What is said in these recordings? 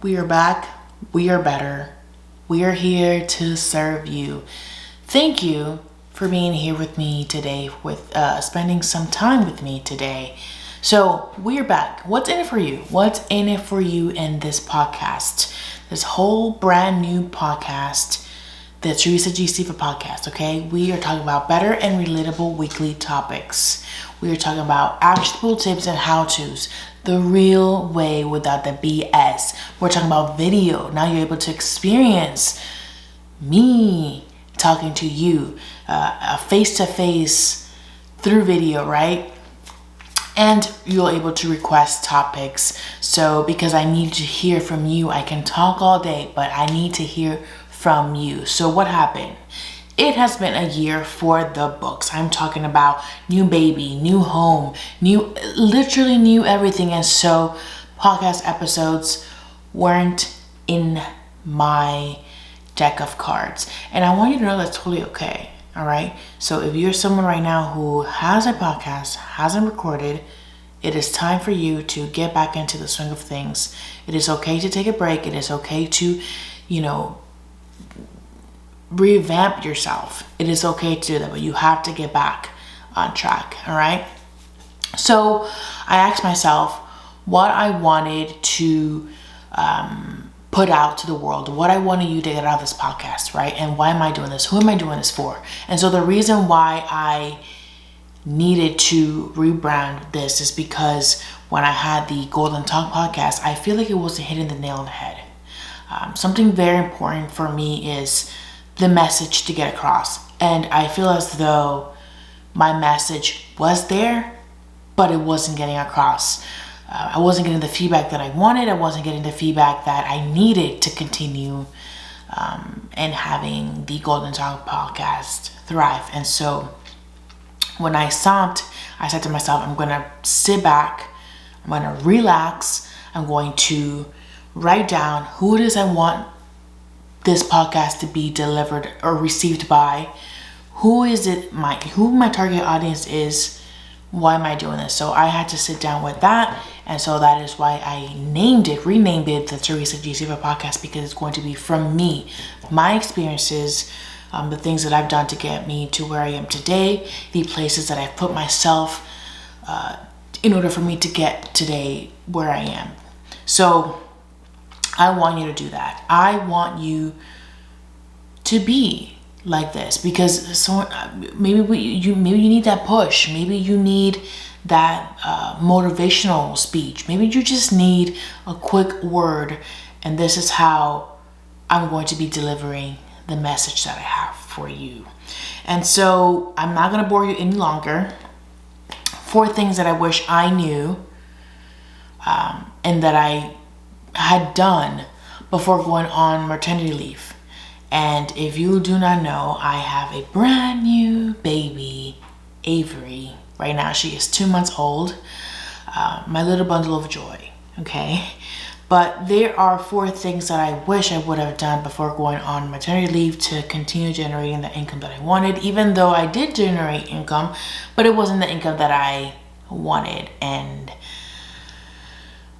We are back. We are better. We are here to serve you. Thank you for being here with me today, with spending some time with me today. So we are back. What's in it for you? What's in it for you in this podcast? This whole brand new podcast, the Teresa G. Sivak podcast, okay? We are talking about better and relatable weekly topics. We are talking about actionable tips and how-tos, the real way without the BS. We're talking about video. Now you're able to experience me talking to you face-to-face through video, right? And you're able to request topics. So because I need to hear from you, I can talk all day, but I need to hear from you. So what happened? It has been a year for the books. I'm talking about new baby, new home, literally new everything. And so podcast episodes weren't in my deck of cards. And I want you to know that's totally okay. All right. So if you're someone right now who has a podcast, hasn't recorded, it is time for you to get back into the swing of things. It is okay to take a break. It is okay to, revamp yourself. It is okay to do that, but you have to get back on track. All right. So I asked myself what I wanted to put out to the world, what I wanted you to get out of this podcast, right? And why am I doing this? Who am I doing this for? And so the reason why I needed to rebrand this is because when I had the Golden Talk podcast, I feel like it was hitting the nail on the head. Something very important for me is the message to get across. And I feel as though my message was there, but it wasn't getting across. I wasn't getting the feedback that I wanted. I wasn't getting the feedback that I needed to continue and having the Golden Talk podcast thrive. And so when I stopped, I said to myself, I'm going to sit back. I'm going to relax. I'm going to write down who it is I want this podcast to be delivered or received by. Who my target audience is. Why am I doing this? So I had to sit down with that. And so that is why I renamed it the Teresa G. Sivak podcast, because it's going to be from me, my experiences, the things that I've done to get me to where I am today, the places that I've put myself in order for me to get today where I am. So I want you to do that. I want you to be like this, because maybe you need that push. Maybe you need that motivational speech. Maybe you just need a quick word, and this is how I'm going to be delivering the message that I have for you. And so I'm not going to bore you any longer. 4 things that I wish I knew and that I had done before going on maternity leave. And if you do not know, I have a brand new baby, Avery. Right now she is 2 months old, my little bundle of joy, okay? But there are 4 things that I wish I would have done before going on maternity leave to continue generating the income that I wanted, even though I did generate income, but it wasn't the income that I wanted and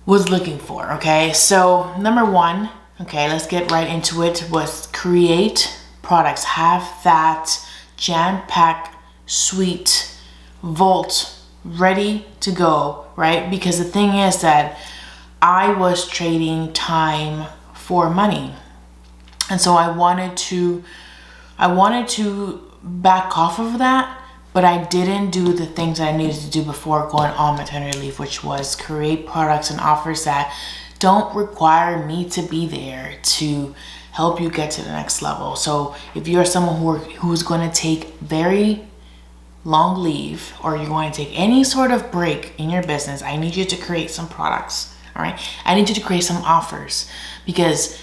was looking for, okay? So number 1, okay, let's get right into it, was create products. Have that jam-packed, sweet vault ready to go, right? Because the thing is that I was trading time for money. And so I wanted to back off of that, but I didn't do the things that I needed to do before going on maternity leave, which was create products and offers that don't require me to be there to help you get to the next level. So if you're someone who's going to take very long leave, or you're going to take any sort of break in your business, I need you to create some products. All right. I need you to create some offers, because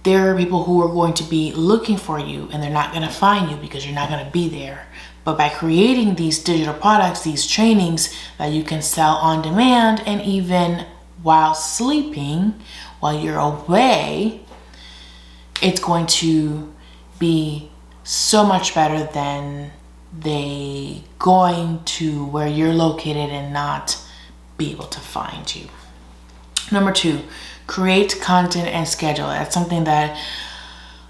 there are people who are going to be looking for you and they're not going to find you because you're not going to be there. But by creating these digital products, these trainings that you can sell on demand, and even while sleeping, while you're away, it's going to be so much better than they going to where you're located and not be able to find you. Number 2, create content and schedule it. That's something that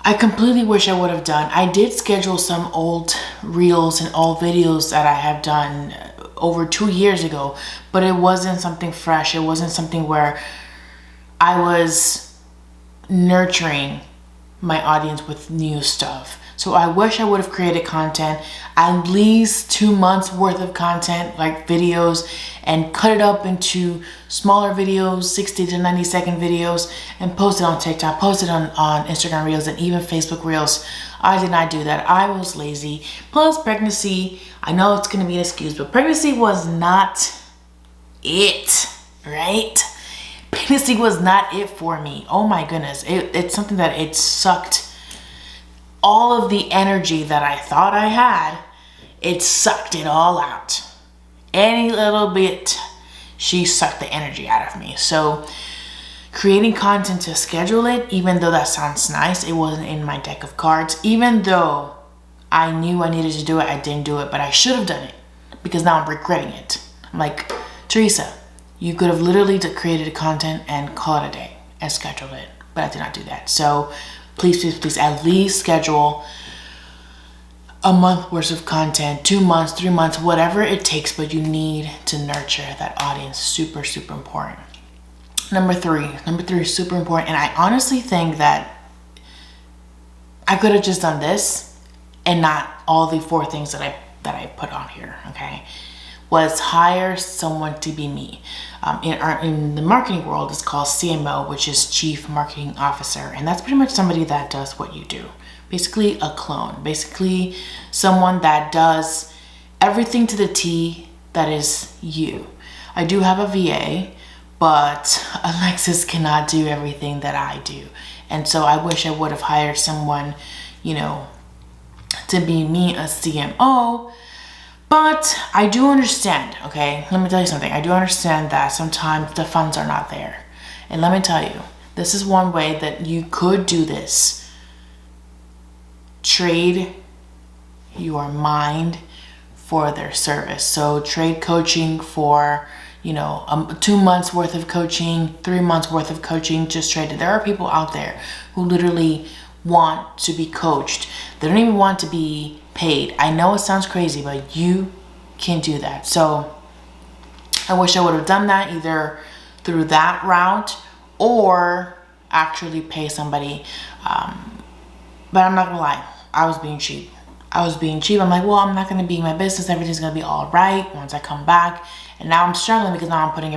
I completely wish I would have done. I did schedule some old reels and old videos that I have done over 2 years ago, but it wasn't something fresh. It wasn't something where I was nurturing my audience with new stuff. So I wish I would have created content, at least 2 months worth of content, like videos, and cut it up into smaller videos, 60 to 90 second videos, and post it on TikTok, post it on Instagram Reels, and even Facebook Reels. I did not do that. I was lazy. Plus pregnancy, I know it's gonna be an excuse, but pregnancy was not it, right? Pregnancy was not it for me. Oh my goodness. It's something that it sucked all of the energy that I thought I had. It sucked it all out. Any little bit, she sucked the energy out of me. So creating content to schedule it, even though that sounds nice, it wasn't in my deck of cards. Even though I knew I needed to do it, I didn't do it, but I should have done it because now I'm regretting it. I'm like, Teresa, you could have literally created a content and call it a day and scheduled it, but I did not do that. So please, please, please at least schedule a month worth of content, 2 months, 3 months, whatever it takes, but you need to nurture that audience. Super, super important. Number three is super important. And I honestly think that I could have just done this and not all the 4 things that I put on here, okay? Was hire someone to be me. In the marketing world, it's called CMO, which is Chief Marketing Officer. And that's pretty much somebody that does what you do. Basically a clone. Basically someone that does everything to the T that is you. I do have a VA, but Alexis cannot do everything that I do. And so I wish I would have hired someone, to be me, a CMO. But I do understand, okay? Let me tell you something. I do understand that sometimes the funds are not there. And let me tell you, this is one way that you could do this. Trade your mind for their service. So trade coaching for, 2 months worth of coaching, 3 months worth of coaching, just trade it. There are people out there who literally want to be coached. They don't even want to be paid. I know it sounds crazy, but you can do that. So I wish I would have done that either through that route or actually pay somebody. But I'm not gonna lie, I was being cheap. I'm like, well, I'm not gonna be in my business. Everything's gonna be all right once I come back. And now I'm struggling because now I'm putting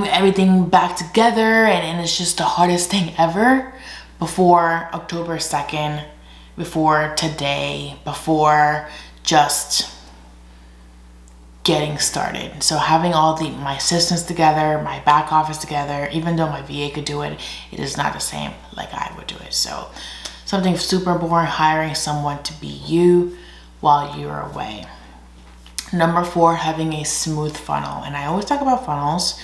everything back together, and it's just the hardest thing ever. Before October 2nd, before today, before just getting started. So having all my systems together, my back office together, even though my VA could do it, it is not the same like I would do it. So something super important, hiring someone to be you while you're away. Number 4, having a smooth funnel. And I always talk about funnels.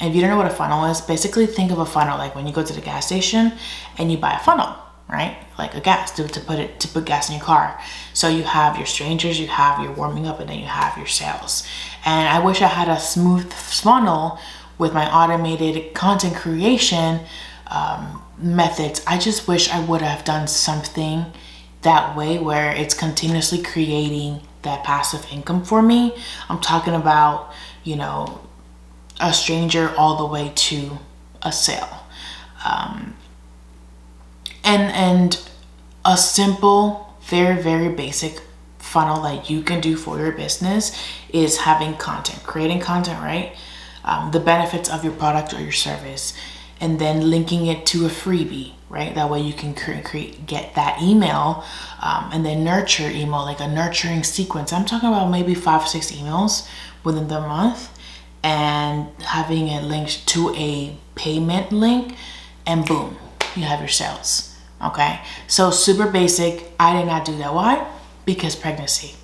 If you don't know what a funnel is, basically think of a funnel like when you go to the gas station and you buy a funnel, right? Like a gas to put gas in your car. So you have your strangers, you have your warming up, and then you have your sales. And I wish I had a smooth funnel with my automated content creation methods. I just wish I would have done something that way where it's continuously creating that passive income for me. I'm talking about, a stranger all the way to a sale. And a simple, very, very basic funnel that you can do for your business is having content, creating content, right? The benefits of your product or your service, and then linking it to a freebie, right? That way you can get that email, and then nurture email, like a nurturing sequence. I'm talking about maybe 5 or 6 emails within the month, and having it linked to a payment link, and boom, you have your sales. Okay, so super basic. I did not do that. Why? Because pregnancy.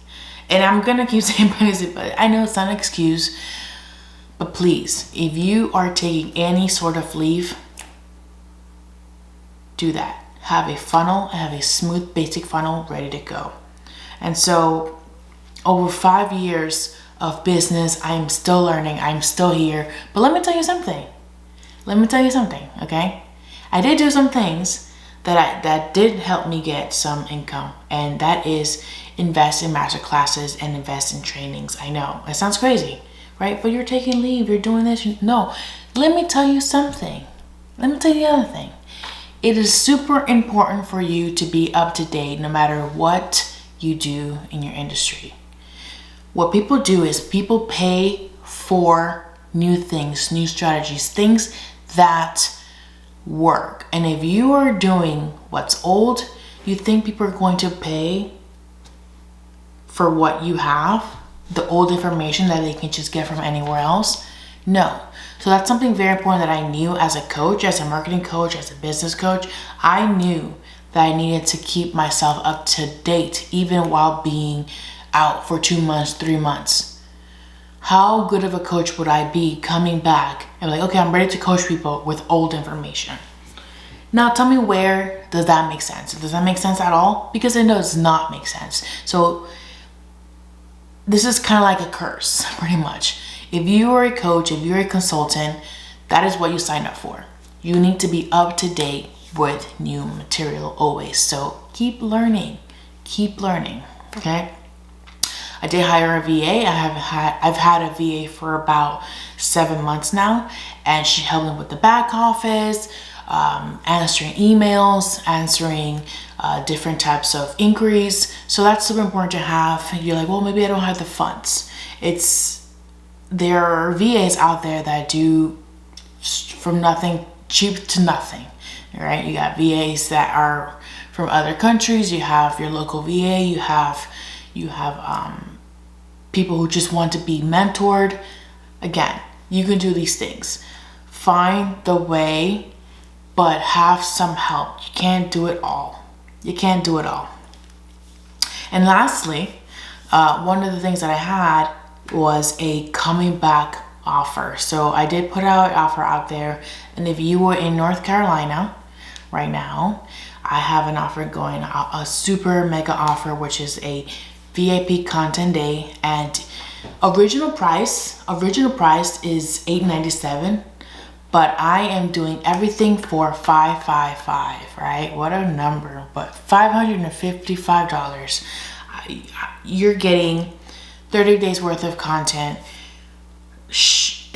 And I'm gonna keep saying pregnancy, but I know it's not an excuse. But please, if you are taking any sort of leave, do that. Have a funnel, have a smooth, basic funnel ready to go. And so over 5 years of business, I'm still learning, I'm still here. But let me tell you something. let me tell you something, okay? I did do some things that did help me get some income, and that is invest in master classes and invest in trainings. I know it sounds crazy, right? But you're taking leave, you're doing this. No, let me tell you something. Let me tell you the other thing. It is super important for you to be up to date no matter what you do in your industry. What people do is people pay for new things, new strategies, things that work. And if you are doing what's old, you think people are going to pay for what you have, the old information that they can just get from anywhere else? No. So that's something very important that I knew as a coach, as a marketing coach, as a business coach. I knew that I needed to keep myself up to date even while being out for 2 months, 3 months. How good of a coach would I be coming back and like, okay, I'm ready to coach people with old information? Now tell me, where does that make sense? Does that make sense at all? Because it does not make sense. So this is kind of like a curse, pretty much. If you are a coach, if you're a consultant, that is what you signed up for. You need to be up to date with new material always. So keep learning, okay? I did hire a VA. I've had a VA for about 7 months now, and she helped me with the back office, answering emails, answering different types of inquiries. So that's super important to have. You're like, well, maybe I don't have the funds. There are VAs out there that do from nothing, cheap to nothing, right? You got VAs that are from other countries. You have your local VA. You have people who just want to be mentored. Again, you can do these things. Find the way, but have some help. You can't do it all. And lastly, one of the things that I had was a coming back offer. So I did put out an offer out there, and if you were in North Carolina right now, I have an offer going, a super mega offer, which is a VIP content day, and original price is $897, but I am doing everything for $555, right? What a number, but $555. You're getting 30 days worth of content,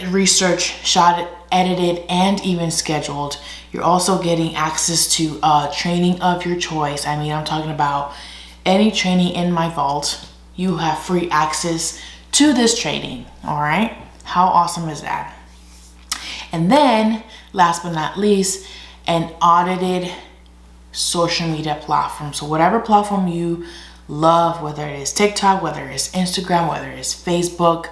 research, shot, edited, and even scheduled. You're also getting access to training of your choice. I mean, I'm talking about any training in my vault. You have free access to this training, all right? How awesome is that? And then, last but not least, an audited social media platform. So whatever platform you love, whether it is TikTok, whether it's Instagram, whether it's Facebook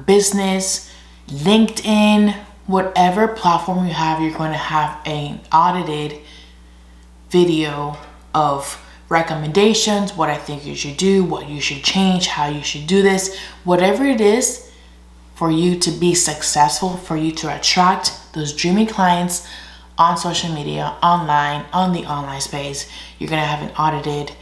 Business, LinkedIn, whatever platform you have, you're going to have an audited video of recommendations, what I think you should do, what you should change, how you should do this, whatever it is for you to be successful, for you to attract those dreamy clients on social media, online, on the online space. You're gonna have an audited,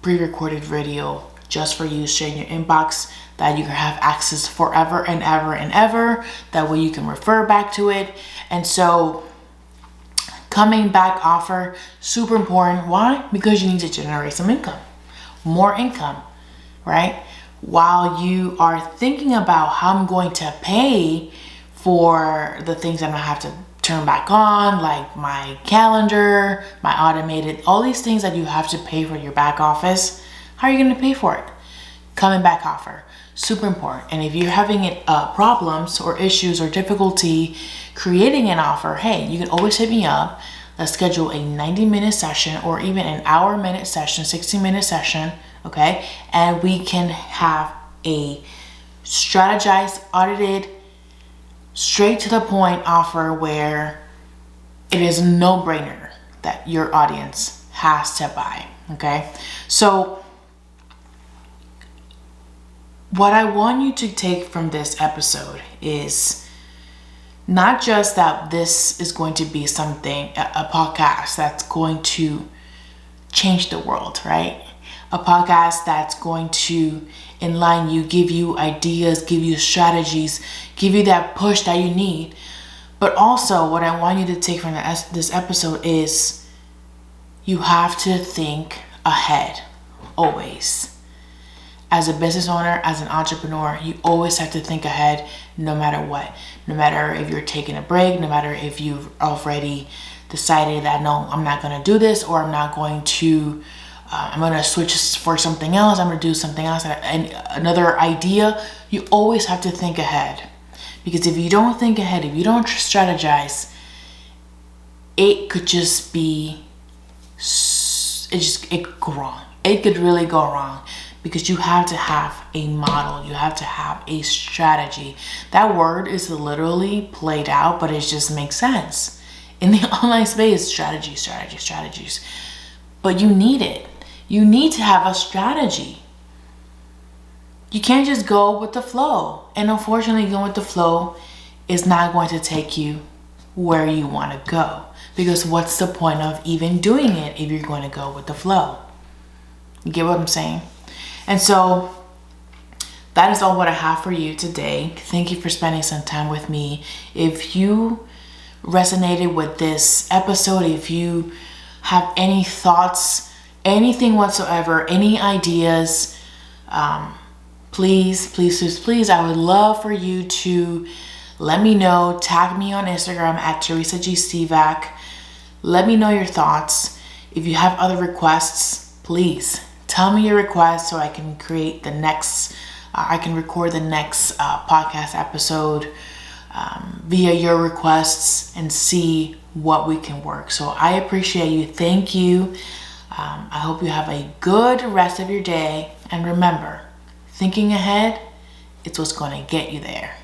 pre-recorded video just for you, sharing your inbox, that you can have access forever and ever and ever. That way you can refer back to it. And so coming back offer, super important. Why? Because you need to generate some income, more income, right? While you are thinking about how I'm going to pay for the things that I'm gonna have to turn back on, like my calendar, my automated, all these things that you have to pay for your back office, how are you gonna pay for it? Coming back offer, super important. And if you're having problems or issues or difficulty creating an offer, hey, you can always hit me up. Let's schedule a 90-minute session or even an hour-minute session, 60-minute session, okay? And we can have a strategized, audited, straight to the point offer where it is a no-brainer that your audience has to buy, okay? So what I want you to take from this episode is not just that this is going to be something, a podcast that's going to change the world, right? a podcast that's going to enlighten you, give you ideas, give you strategies, give you that push that you need. But also what I want you to take from this episode is you have to think ahead, always. As a business owner, as an entrepreneur, you always have to think ahead no matter what. No matter if you're taking a break, no matter if you've already decided that no, I'm not going to do this, or I'm not going to, I'm going to switch for something else, I'm going to do something else, and another idea. You always have to think ahead. Because if you don't think ahead, if you don't strategize, it could just be, it could go wrong. It could really go wrong. Because you have to have a model, you have to have a strategy. That word is literally played out, but it just makes sense. In the online space, strategies. But you need it. You need to have a strategy. You can't just go with the flow. And unfortunately, going with the flow is not going to take you where you want to go. Because what's the point of even doing it if you're going to go with the flow? You get what I'm saying? And so that is all what I have for you today. Thank you for spending some time with me. If you resonated with this episode, if you have any thoughts, anything whatsoever, any ideas, please, I would love for you to let me know. Tag me on Instagram at Teresa G. Sivak. Let me know your thoughts. If you have other requests, please tell me your request so I can create the next, I can record the next podcast episode via your requests and see what we can work. So I appreciate you. Thank you. I hope you have a good rest of your day. And remember, thinking ahead, it's what's going to get you there.